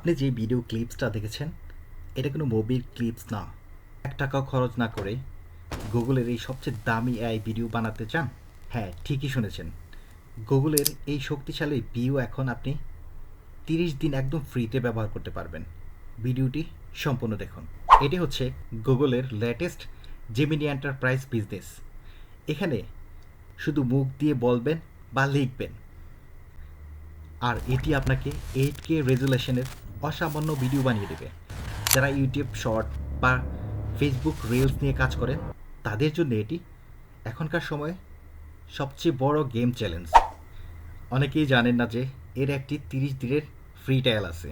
আপনি যে ভিডিও ক্লিপসটা দেখেছেন এটা কোনো মুভির ক্লিপস না। 1 টাকাও খরচ না করে গুগলের এই সবচেয়ে দামি এআই ভিডিও বানাতে চান? হ্যাঁ, ঠিকই শুনেছেন। গুগলের এই শক্তিশালী ভিউ এখন আপনি 30 দিন একদম ফ্রিতে ব্যবহার করতে পারবেন। ভিডিওটি সম্পূর্ণ দেখুন। এটি হচ্ছে গুগলের লেটেস্ট জেমিনি এন্টারপ্রাইজ বিজনেস। এখানে শুধু মুখ দিয়ে বলবেন বা লিখবেন, আর এটি আপনাকে 8K রেজুলেশনের অসামান্য ভিডিও বানিয়ে দেবে। যারা ইউটিউব শর্ট বা ফেসবুক রিলস নিয়ে কাজ করেন তাদের জন্য এটি এখনকার সময়ে সবচেয়ে বড় গেম চ্যালেঞ্জ। অনেকেই জানেন না যে এর একটি 30 দিনের ফ্রি ট্রায়াল আছে।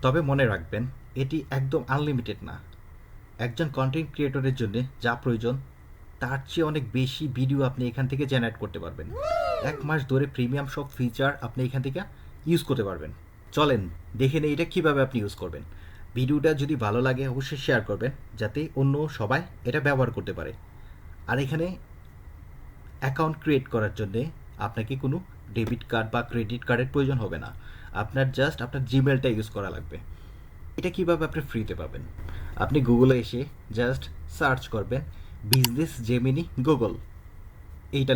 তবে মনে রাখবেন, এটি একদম আনলিমিটেড না। একজন কন্টেন্ট ক্রিয়েটরের জন্য যা প্রয়োজন তার চেয়ে অনেক বেশি ভিডিও আপনি এখান থেকে জেনারেট করতে পারবেন। 1 মাস ধরে প্রিমিয়াম সব ফিচার আপনি এখান থেকে ইউজ করতে পারবেন। চলেন দেখে নেই এটা কীভাবে আপনি ইউজ করবেন। ভিডিওটা যদি ভালো লাগে অবশ্যই শেয়ার করবেন, যাতে অন্য সবাই এটা ব্যবহার করতে পারে। আর এখানে অ্যাকাউন্ট ক্রিয়েট করার জন্যে আপনাকে কোনো ডেবিট কার্ড বা ক্রেডিট কার্ডের প্রয়োজন হবে না। আপনার জাস্ট আপনার জিমেলটা ইউজ করা লাগবে। এটা কীভাবে আপনি ফ্রিতে পাবেন? আপনি গুগলে এসে জাস্ট সার্চ করবেন বিজনেস জেমিনি গুগল, এইটা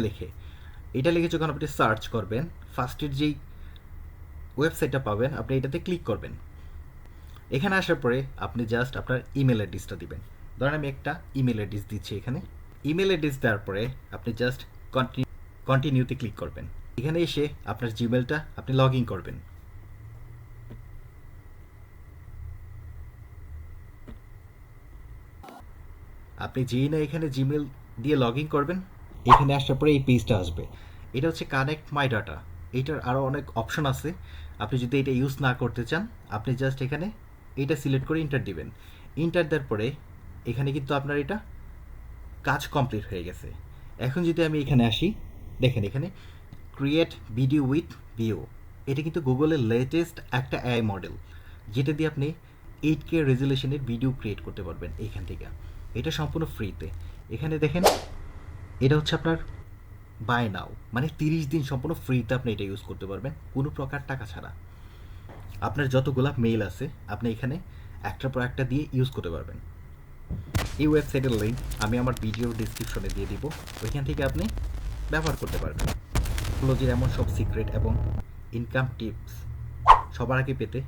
লিখে যখন আপনি সার্চ করবেন, ফার্স্টের যেই ওয়েবসাইটটা পাবেন আপনি এটাতে ক্লিক করবেন। এখানে আসার পরে আপনি জাস্ট আপনার ইমেল অ্যাড্রেসটা দিবেন। ধরেন আমি একটা ইমেল অ্যাড্রেস দিচ্ছি। এখানে ইমেল অ্যাড্রেস দেওয়ার পরে আপনি জাস্ট কন্টিনিউতে ক্লিক করবেন। এখানে এসে আপনার জিমেলটা আপনি লগ ইন করবেন। আপনি যেই না এখানে জিমেল দিয়ে লগ ইন করবেন, এখানে আসার পরে এই পেজটা আসবে। এটা হচ্ছে কানেক্ট মাই ডাটা। এইটার আরও অনেক অপশন আছে। আপনি যদি এটা ইউজ না করতে চান, আপনি জাস্ট এখানে এটা সিলেক্ট করে ইন্টার দিবেন। ইন্টার দেওয়ার পরে এখানে কিন্তু আপনার এটা কাজ কমপ্লিট হয়ে গেছে। এখন যদি আমি এখানে আসি, দেখেন এখানে ক্রিয়েট ভিডিও উইথ ভিও, এটা কিন্তু গুগলের লেটেস্ট একটা এআই মডেল, যেটা দিয়ে আপনি 8K রেজুলেশনের ভিডিও ক্রিয়েট করতে পারবেন এইখান থেকে। এটা সম্পূর্ণ ফ্রিতে। এখানে দেখেন এটা হচ্ছে আপনার বাই নাও, মানে 30 দিন সম্পূর্ণ ফ্রিতে আপনি এটা ইউজ করতে পারবেন কোনো প্রকার টাকা ছাড়া। আপনার যতগুলা মেইল আছে আপনি এখানে একটার পর একটা দিয়ে ইউজ করতে পারবেন। এই ওয়েবসাইটের লিঙ্ক আমি আমার ভিডিও ডিসক্রিপশনে দিয়ে দিব, ওইখান থেকে আপনি ব্যবহার করতে পারবেন। টেকনোলজির এমন সব সিক্রেট এবং ইনকাম টিপস সবার আগে পেতে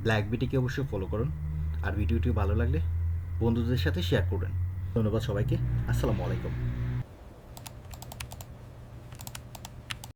ব্ল্যাক বিটিকে অবশ্যই ফলো করুন। আর ভিডিওটি ভালো লাগলে বন্ধুদের সাথে শেয়ার করবেন। ধন্যবাদ সবাইকে। আসসালামু আলাইকুম।